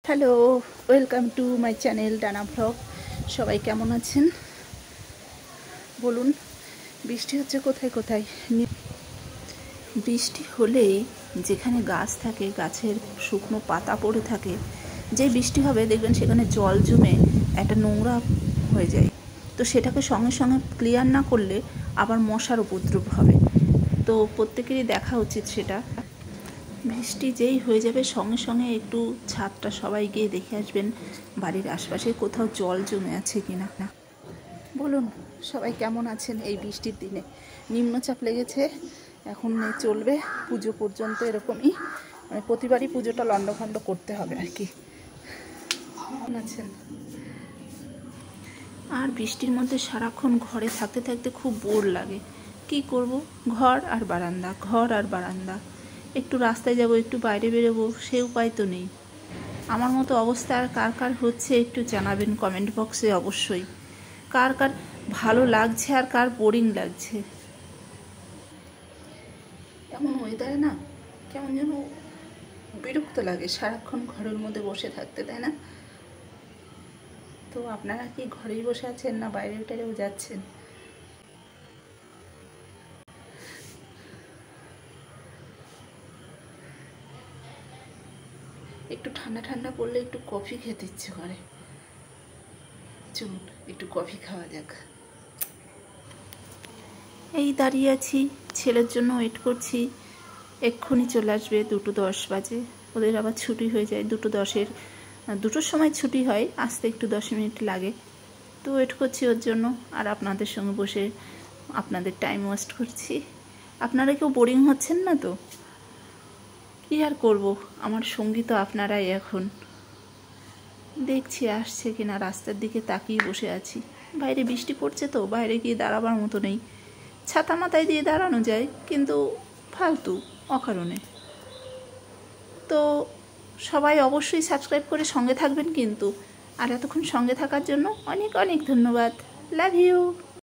Hello, welcome to my channel ডানা blog. সবাই কেমন আছেন বলুন। বৃষ্টি হচ্ছে কোথায় কোথায়। বৃষ্টি হলেই যেখানে গাছ থাকে, গাছের শুকনো পাতা পড়ে থাকে, যে বৃষ্টি হবে দেখবেন সেখানে জল জমে একটা নোংরা হয়ে যায়। তো সেটাকে সঙ্গে সঙ্গে ক্লিয়ার না করলে আবার মশার উপদ্রব হবে। তো প্রত্যেকেরই দেখা উচিত সেটা। বৃষ্টি যেই হয়ে যাবে সঙ্গে সঙ্গে একটু ছাদটা সবাই গিয়ে দেখে আসবেন বাড়ির আশপাশে কোথাও জল জমে আছে কিনা। বলুন সবাই কেমন আছেন এই বৃষ্টির দিনে। নিম্নচাপ লেগেছে, এখন চলবে পুজো পর্যন্ত এরকমই, মানে প্রতিবারই পুজোটা লণ্ডভণ্ড করতে হবে আর কি। কেমন আছেন? আর বৃষ্টির মধ্যে সারাক্ষণ ঘরে থাকতে থাকতে খুব বোর লাগে। কি করব, ঘর আর বারান্দা, ঘর আর বারান্দা। একটু রাস্তায় যাব, একটু বাইরে বেরোবো, সে উপায় তো নেই। আমার মতো অবস্থা আর কার কার হচ্ছে একটু জানাবেন কমেন্ট বক্সে অবশ্যই। কার কার ভালো লাগছে আর কার বোরিং লাগছে। এমন ওয়েদারে না কেমন যেন বিরক্ত লাগে সারাক্ষণ ঘরের মধ্যে বসে থাকতে, তাই না? তো আপনারা কি ঘরেই বসে আছেন না বাইরে টাইরেও যাচ্ছেন? একটু ঠান্ডা ঠান্ডা পড়লে একটু কফি খেতে ইচ্ছে করে। চলুন একটু কফি খাওয়া যাক। এই দাঁড়িয়ে আছি, ছেলের জন্য ওয়েট করছি। এক্ষুনি চলে আসবে, 2:10 বাজে। ওদের আবার ছুটি হয়ে যায় 2:10-এর, 2টোর সময় ছুটি হয়, আসতে একটু 10 মিনিট লাগে। তো ওয়েট করছি ওর জন্য, আর আপনাদের সঙ্গে বসে আপনাদের টাইম ওয়েস্ট করছি। আপনারা কেউ বোরিং হচ্ছেন না তো? কী আর করবো, আমার সঙ্গী তো আপনারাই। এখন দেখছি আসছে কিনা, রাস্তার দিকে তাকিয়ে বসে আছি। বাইরে বৃষ্টি পড়ছে তো বাইরে গিয়ে দাঁড়াবার মতো নেই। ছাতা মাথায় দিয়ে দাঁড়ানো যায়, কিন্তু ফালতু অকারণে। তো সবাই অবশ্যই সাবস্ক্রাইব করে সঙ্গে থাকবেন কিন্তু। আর এতক্ষণ সঙ্গে থাকার জন্য অনেক অনেক ধন্যবাদ। Love you.